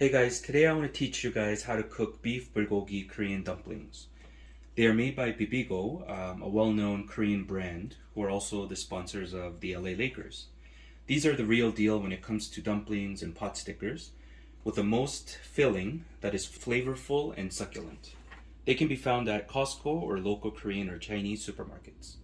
Hey guys, today I want to teach you guys how to cook beef bulgogi Korean dumplings. They are made by Bibigo, a well-known Korean brand, who are also the sponsors of the LA Lakers. These are the real deal when it comes to dumplings and pot stickers, with the most filling that is flavorful and succulent. They can be found at Costco or local Korean or Chinese supermarkets.